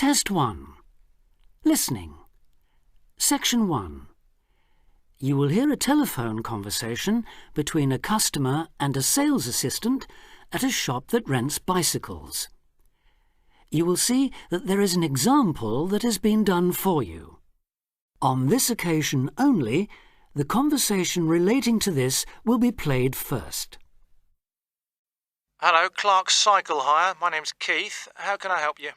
Test 1. Listening. Section 1. You will hear a telephone conversation between a customer and a sales assistant at a shop that rents bicycles. You will see that there is an example that has been done for you. On this occasion only, the conversation relating to this will be played first. Hello, Clark's Cycle Hire. My name's Keith. How can I help you?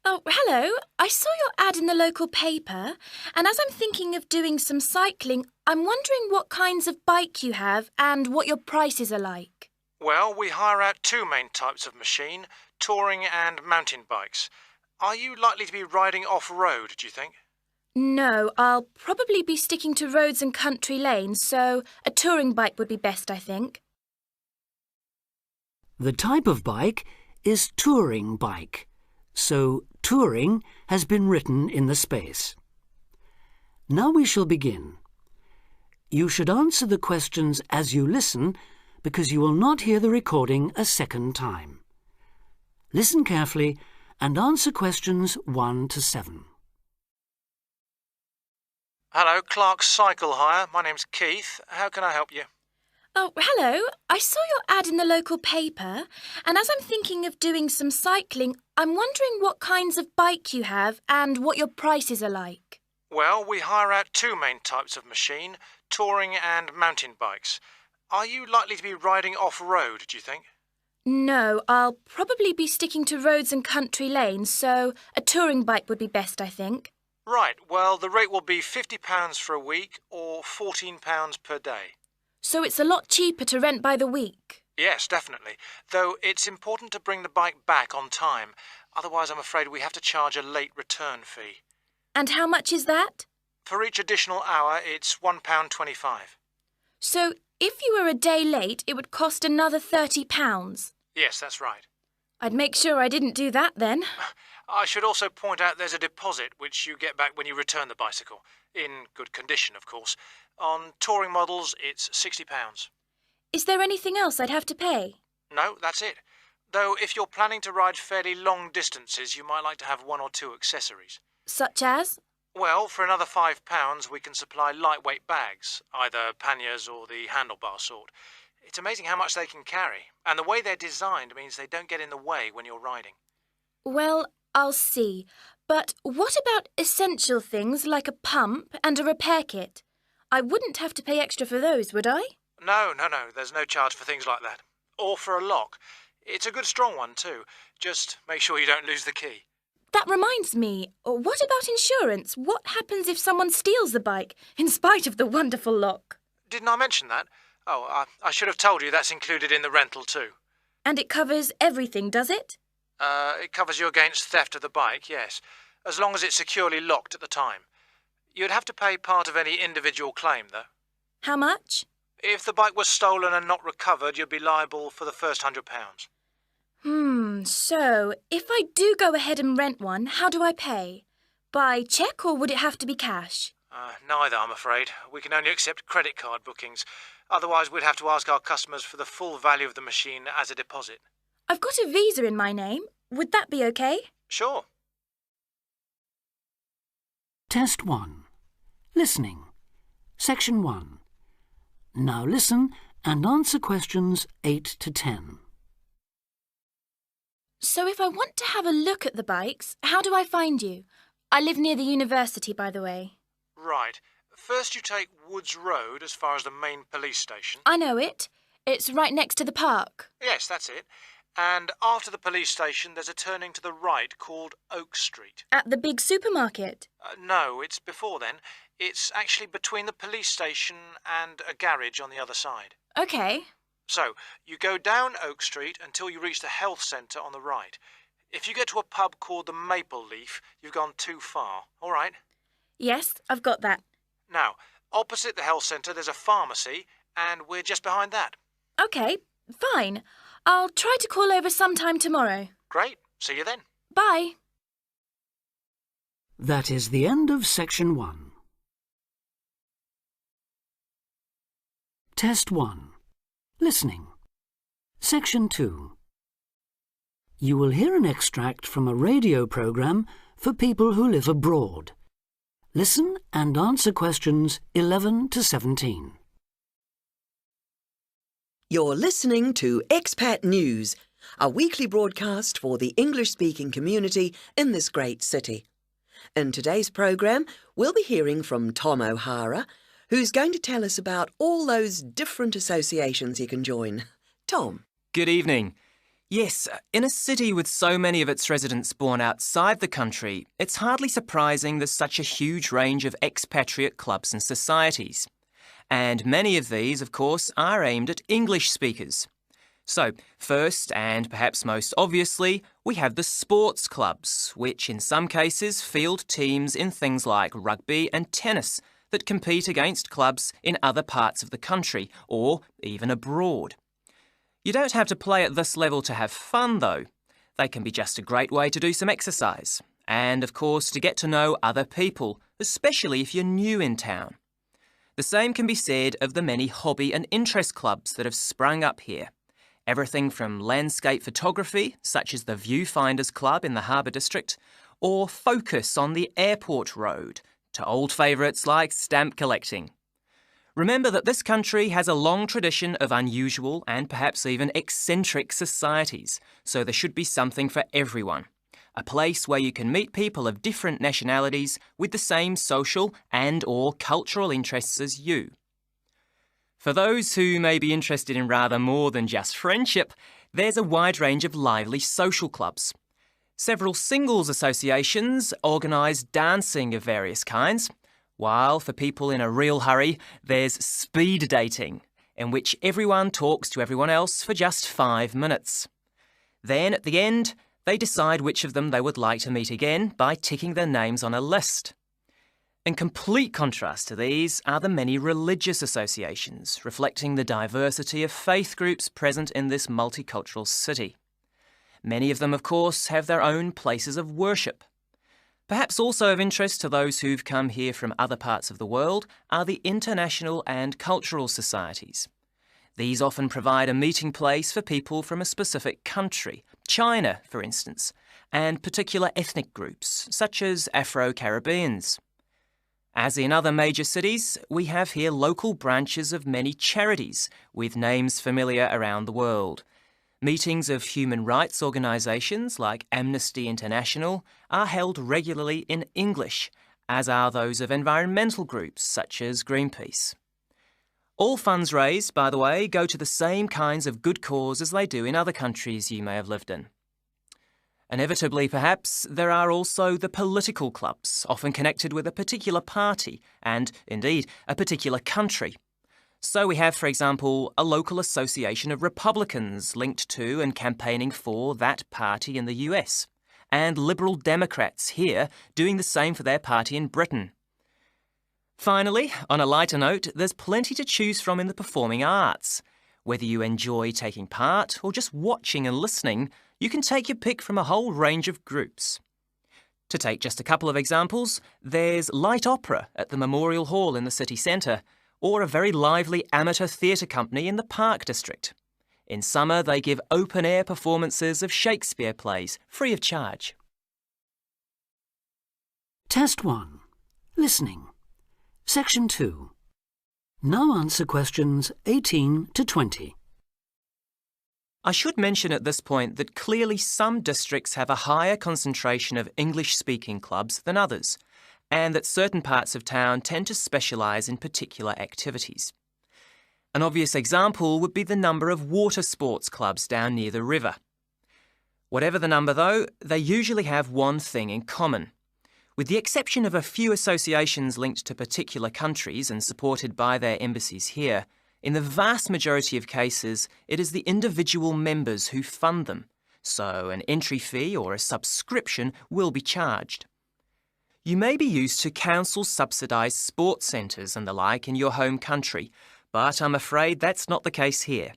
Oh, hello. I saw your ad in the local paper, and as I'm thinking of doing some cycling, I'm wondering what kinds of bike you have and what your prices are like. Well, we hire out two main types of machine, touring and mountain bikes. Are you likely to be riding off-road, do you think? No, I'll probably be sticking to roads and country lanes, so a touring bike would be best, I think. The type of bike is touring bike, so touring has been written in the space. Now we shall begin. You should answer the questions as you listen, because you will not hear the recording a second time. Listen carefully and answer questions 1 to 7. Hello, Clark's Cycle Hire. My name's Keith. How can I help you? Oh, hello. I saw your ad in the local paper, and as I'm thinking of doing some cycling, I'm wondering what kinds of bike you have and what your prices are like. Well, we hire out two main types of machine, touring and mountain bikes. Are you likely to be riding off-road, do you think? No, I'll probably be sticking to roads and country lanes, so a touring bike would be best, I think. Right, well, the rate will be £50 for a week or £14 per day. So it's a lot cheaper to rent by the week? Yes, definitely. Though it's important to bring the bike back on time. Otherwise, I'm afraid we have to charge a late return fee. And how much is that? For each additional hour, it's £1.25. So if you were a day late, it would cost another £30? Yes, that's right. I'd make sure I didn't do that then. I should also point out there's a deposit which you get back when you return the bicycle. In good condition, of course. On touring models, it's £60. Is there anything else I'd have to pay? No, that's it. Though if you're planning to ride fairly long distances, you might like to have one or two accessories. Such as? Well, for another £5, we can supply lightweight bags, either panniers or the handlebar sort. It's amazing how much they can carry, and the way they're designed means they don't get in the way when you're riding. Well, I'll see. But what about essential things like a pump and a repair kit? I wouldn't have to pay extra for those, would I? No, there's no charge for things like that. Or for a lock. It's a good strong one too. Just make sure you don't lose the key. That reminds me, what about insurance? What happens if someone steals the bike, in spite of the wonderful lock? Didn't I mention that? Oh, I should have told you that's included in the rental too. And it covers everything, does it? It covers you against theft of the bike, yes, as long as it's securely locked at the time. You'd have to pay part of any individual claim, though. How much? If the bike was stolen and not recovered, you'd be liable for the first £100. So if I do go ahead and rent one, how do I pay? By cheque or would it have to be cash? Neither, I'm afraid. We can only accept credit card bookings. Otherwise, we'd have to ask our customers for the full value of the machine as a deposit. I've got a visa in my name. Would that be okay? Sure. Test 1. Listening. Section 1. Now listen and answer questions 8 to 10. So if I want to have a look at the bikes, how do I find you? I live near the university, by the way. Right. First you take Woods Road as far as the main police station. I know it. It's right next to the park. Yes, that's it. And after the police station, there's a turning to the right called Oak Street. At the big supermarket? No, it's before then. It's actually between the police station and a garage on the other side. OK. So, you go down Oak Street until you reach the health centre on the right. If you get to a pub called the Maple Leaf, you've gone too far. All right? Yes, I've got that. Now, opposite the health centre, there's a pharmacy, and we're just behind that. OK, fine. I'll try to call over sometime tomorrow. Great. See you then. Bye. That is the end of Section 1. Test 1. Listening. Section 2. You will hear an extract from a radio programme for people who live abroad. Listen and answer questions 11 to 17. You're listening to Expat News, a weekly broadcast for the English-speaking community in this great city. In today's programme, we'll be hearing from Tom O'Hara, who's going to tell us about all those different associations you can join. Tom. Good evening. Yes, in a city with so many of its residents born outside the country, it's hardly surprising there's such a huge range of expatriate clubs and societies. And many of these, of course, are aimed at English speakers. So, first and perhaps most obviously, we have the sports clubs, which in some cases field teams in things like rugby and tennis that compete against clubs in other parts of the country or even abroad. You don't have to play at this level to have fun, though. They can be just a great way to do some exercise and, of course, to get to know other people, especially if you're new in town. The same can be said of the many hobby and interest clubs that have sprung up here. Everything from landscape photography, such as the Viewfinders Club in the Harbour District, or Focus on the Airport Road, to old favourites like stamp collecting. Remember that this country has a long tradition of unusual and perhaps even eccentric societies, so there should be something for everyone. A place where you can meet people of different nationalities with the same social and/or cultural interests as you. For those who may be interested in rather more than just friendship, there's a wide range of lively social clubs. Several singles associations organise dancing of various kinds, while for people in a real hurry, there's speed dating, in which everyone talks to everyone else for just 5 minutes. Then, at the end, they decide which of them they would like to meet again by ticking their names on a list. In complete contrast to these are the many religious associations, reflecting the diversity of faith groups present in this multicultural city. Many of them, of course, have their own places of worship. Perhaps also of interest to those who've come here from other parts of the world are the international and cultural societies. These often provide a meeting place for people from a specific country, China, for instance, and particular ethnic groups, such as Afro-Caribbeans. As in other major cities, we have here local branches of many charities with names familiar around the world. Meetings of human rights organisations like Amnesty International are held regularly in English, as are those of environmental groups such as Greenpeace. All funds raised, by the way, go to the same kinds of good cause as they do in other countries you may have lived in. Inevitably, perhaps, there are also the political clubs, often connected with a particular party and, indeed, a particular country. So we have, for example, a local association of Republicans linked to and campaigning for that party in the US, and Liberal Democrats here doing the same for their party in Britain. Finally, on a lighter note, there's plenty to choose from in the performing arts. Whether you enjoy taking part or just watching and listening, you can take your pick from a whole range of groups. To take just a couple of examples, there's light opera at the Memorial Hall in the city centre, or a very lively amateur theatre company in the Park District. In summer, they give open-air performances of Shakespeare plays, free of charge. Test 1. Listening. Section 2. Now answer questions 18 to 20. I should mention at this point that clearly some districts have a higher concentration of English-speaking clubs than others, and that certain parts of town tend to specialise in particular activities. An obvious example would be the number of water sports clubs down near the river. Whatever the number, though, they usually have one thing in common. With the exception of a few associations linked to particular countries and supported by their embassies here, in the vast majority of cases, it is the individual members who fund them, so an entry fee or a subscription will be charged. You may be used to council-subsidised sports centres and the like in your home country, but I'm afraid that's not the case here.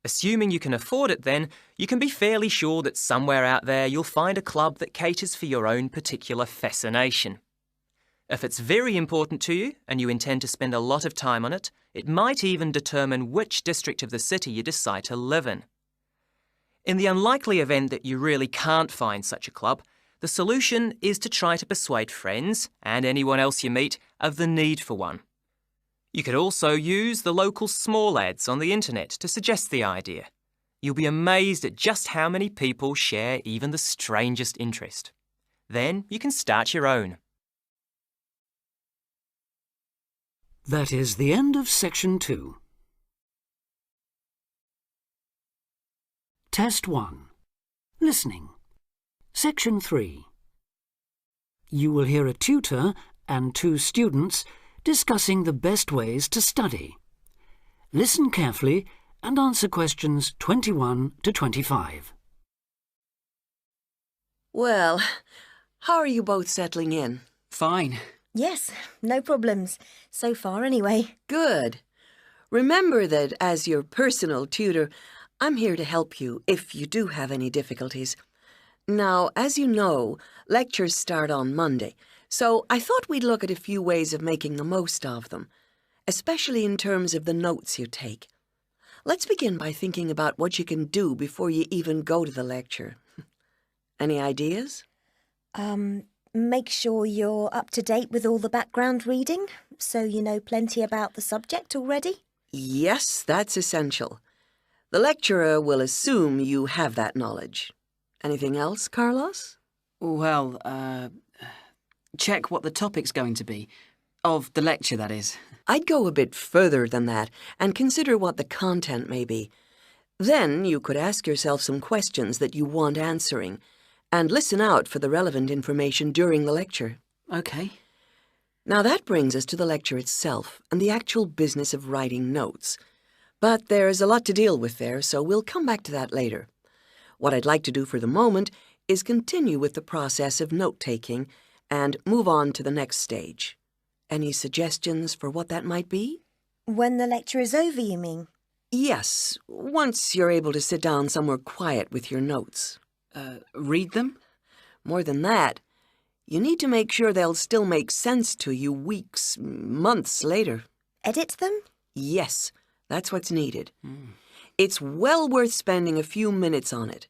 Assuming you can afford it then, you can be fairly sure that somewhere out there you'll find a club that caters for your own particular fascination. If it's very important to you and you intend to spend a lot of time on it, it might even determine which district of the city you decide to live in. In the unlikely event that you really can't find such a club, The solution is to try to persuade friends and anyone else you meet of the need for one. You could also use the local small ads on the internet to suggest the idea. You'll be amazed at just how many people share even the strangest interest. Then you can start your own. That is the end of section 2. Test 1. Listening. Section 3. You will hear a tutor and 2 students discussing the best ways to study. Listen carefully and answer questions 21 to 25. Well, how are you both settling in? Fine. Yes, no problems. So far, anyway. Good. Remember that as your personal tutor, I'm here to help you if you do have any difficulties. Now, as you know, lectures start on Monday, so I thought we'd look at a few ways of making the most of them, especially in terms of the notes you take. Let's begin by thinking about what you can do before you even go to the lecture. Any ideas? Make sure you're up to date with all the background reading, so you know plenty about the subject already. Yes, that's essential. The lecturer will assume you have that knowledge. Anything else, Carlos? Well, check what the topic's going to be. Of the lecture, that is. I'd go a bit further than that and consider what the content may be. Then you could ask yourself some questions that you want answering and listen out for the relevant information during the lecture. OK. Now that brings us to the lecture itself and the actual business of writing notes. But there's a lot to deal with there, so we'll come back to that later. What I'd like to do for the moment is continue with the process of note-taking and move on to the next stage. Any suggestions for what that might be? When the lecture is over, you mean? Yes, once you're able to sit down somewhere quiet with your notes. Read them? More than that, you need to make sure they'll still make sense to you weeks, months later. Edit them? Yes, that's what's needed. It's well worth spending a few minutes on it.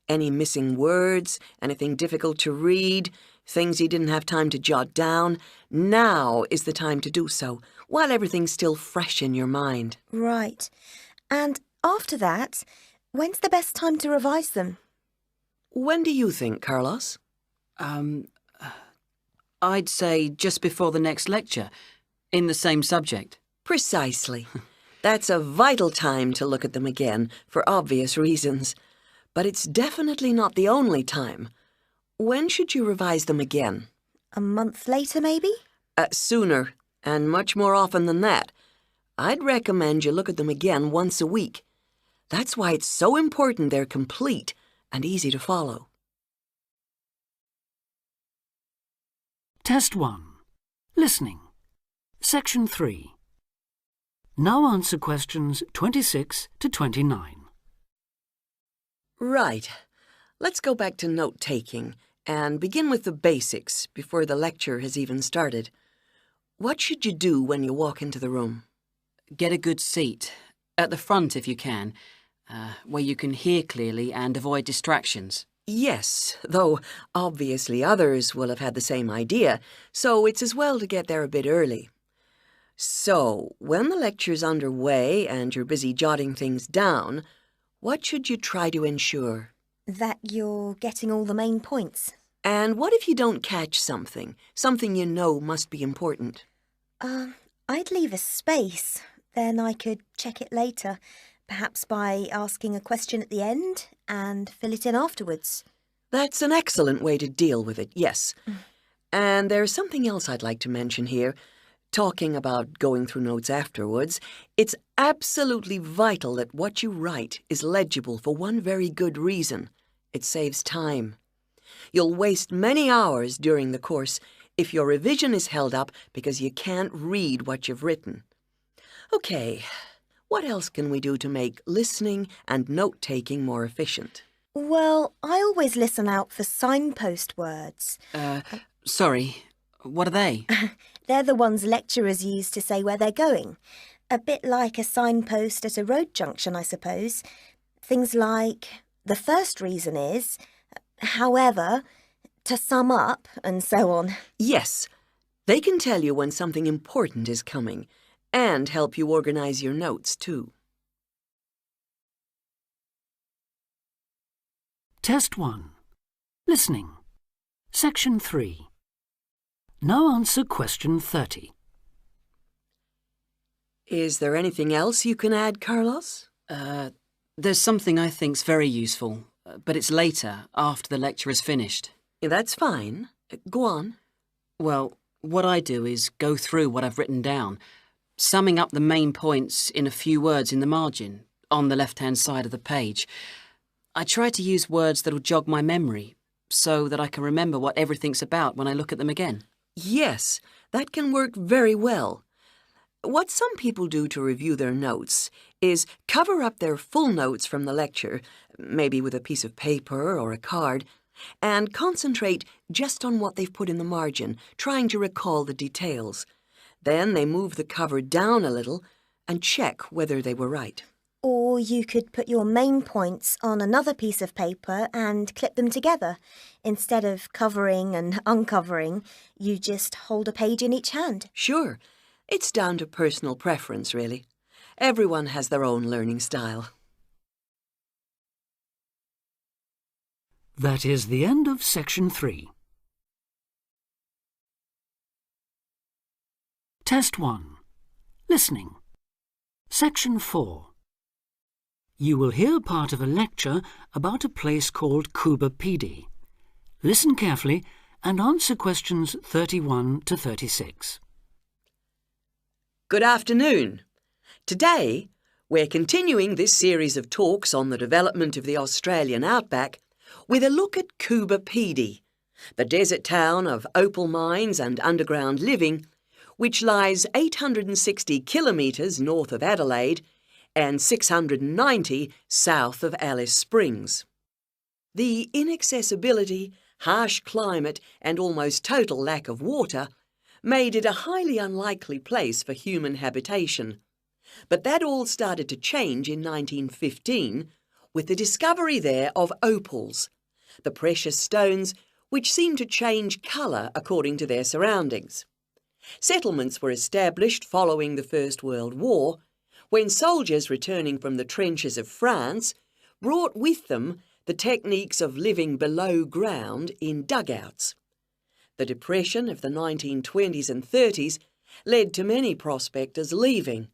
Any missing words, anything difficult to read, things you didn't have time to jot down, now is the time to do so, while everything's still fresh in your mind. Right. And after that, when's the best time to revise them? When do you think, Carlos? I'd say just before the next lecture, in the same subject. Precisely. That's a vital time to look at them again, for obvious reasons. But it's definitely not the only time. When should you revise them again? A month later, maybe? Sooner, and much more often than that. I'd recommend you look at them again once a week. That's why it's so important they're complete and easy to follow. Test 1. Listening. Section 3. Now answer questions 26 to 29. Right. Let's go back to note-taking and begin with the basics before the lecture has even started. What should you do when you walk into the room? Get a good seat, at the front if you can, where you can hear clearly and avoid distractions. Yes, though obviously others will have had the same idea, so it's as well to get there a bit early. So, when the lecture's underway and you're busy jotting things down, what should you try to ensure? That you're getting all the main points. And what if you don't catch something you know must be important? I'd leave a space. Then I could check it later, perhaps by asking a question at the end and fill it in afterwards. That's an excellent way to deal with it, yes. And there's something else I'd like to mention here. Talking about going through notes afterwards, it's absolutely vital that what you write is legible for one very good reason. It saves time. You'll waste many hours during the course if your revision is held up because you can't read what you've written. Okay, what else can we do to make listening and note-taking more efficient? Well, I always listen out for signpost words. Sorry, what are they? They're the ones lecturers use to say where they're going. A bit like a signpost at a road junction, I suppose. Things like, the first reason is, however, to sum up and so on. Yes, they can tell you when something important is coming and help you organise your notes too. Test 1. Listening. Section 3. Now answer question 30. Is there anything else you can add, Carlos? There's something I think's very useful, but it's later, after the lecture is finished. That's fine. Go on. Well, what I do is go through what I've written down, summing up the main points in a few words in the margin, on the left-hand side of the page. I try to use words that'll jog my memory, so that I can remember what everything's about when I look at them again. Yes, that can work very well. What some people do to review their notes is cover up their full notes from the lecture, maybe with a piece of paper or a card, and concentrate just on what they've put in the margin, trying to recall the details. Then they move the cover down a little and check whether they were right. Or you could put your main points on another piece of paper and clip them together. Instead of covering and uncovering, you just hold a page in each hand. Sure, it's down to personal preference, really. Everyone has their own learning style. That is the end of section 3. Test 1. Listening. Section 4. You will hear part of a lecture about a place called Kubapidi. Listen carefully and answer questions 31 to 36. Good afternoon. Today, we're continuing this series of talks on the development of the Australian outback with a look at Kubapidi, the desert town of opal mines and underground living, which lies 860 kilometres north of Adelaide and 690 south of Alice Springs. The inaccessibility, harsh climate and almost total lack of water made it a highly unlikely place for human habitation. But that all started to change in 1915 with the discovery there of opals, the precious stones which seem to change colour according to their surroundings. Settlements were established following the First World War, when soldiers returning from the trenches of France brought with them the techniques of living below ground in dugouts. The depression of the 1920s and 30s led to many prospectors leaving,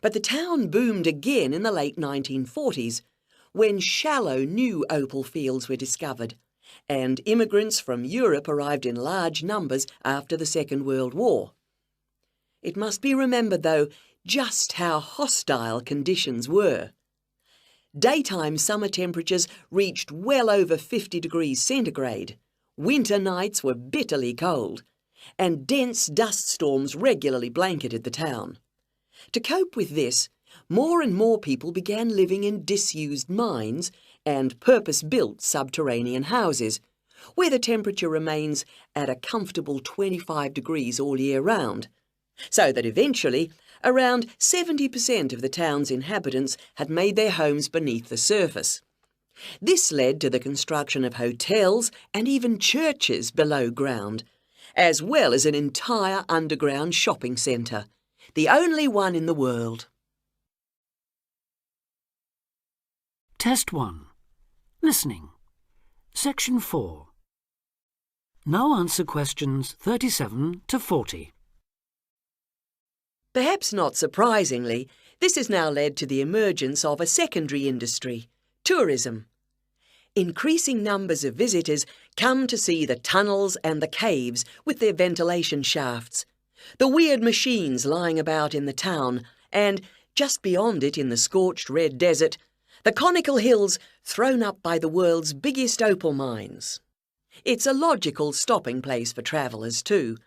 but the town boomed again in the late 1940s when shallow new opal fields were discovered, and immigrants from Europe arrived in large numbers after the Second World War. It must be remembered, though, just how hostile conditions were. Daytime summer temperatures reached well over 50 degrees centigrade, winter nights were bitterly cold, and dense dust storms regularly blanketed the town. To cope with this, more and more people began living in disused mines and purpose-built subterranean houses, where the temperature remains at a comfortable 25 degrees all year round, so that eventually around 70% of the town's inhabitants had made their homes beneath the surface. This led to the construction of hotels and even churches below ground, as well as an entire underground shopping centre, the only one in the world. Test 1. Listening. Section 4. Now answer questions 37 to 40. Perhaps not surprisingly, this has now led to the emergence of a secondary industry, tourism. Increasing numbers of visitors come to see the tunnels and the caves with their ventilation shafts, the weird machines lying about in the town, and, just beyond it in the scorched red desert, the conical hills thrown up by the world's biggest opal mines. It's a logical stopping place for travellers too.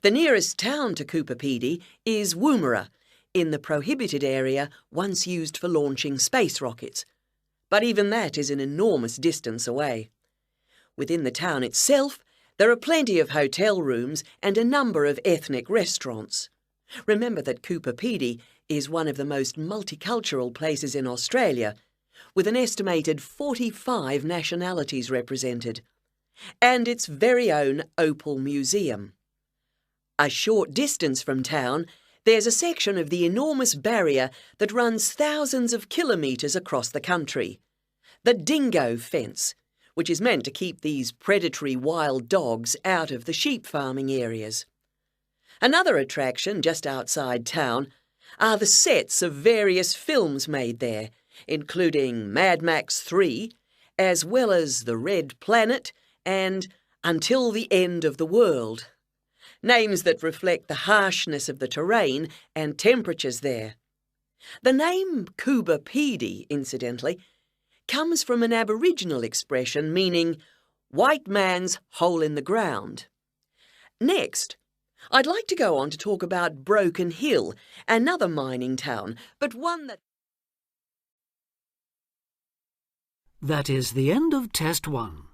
The nearest town to Kubapidi is Woomera, in the prohibited area once used for launching space rockets. But even that is an enormous distance away. Within the town itself, there are plenty of hotel rooms and a number of ethnic restaurants. Remember that Kubapidi is one of the most multicultural places in Australia, with an estimated 45 nationalities represented. and its very own opal museum. A short distance from town, there's a section of the enormous barrier that runs thousands of kilometres across the country. The dingo fence, which is meant to keep these predatory wild dogs out of the sheep farming areas. Another attraction just outside town are the sets of various films made there, including Mad Max 3, as well as The Red Planet and Until the End of the World. Names that reflect the harshness of the terrain and temperatures there. The name Coober Pedy, incidentally, comes from an Aboriginal expression meaning white man's hole in the ground. Next, I'd like to go on to talk about Broken Hill, another mining town, but one that... That is the end of Test 1.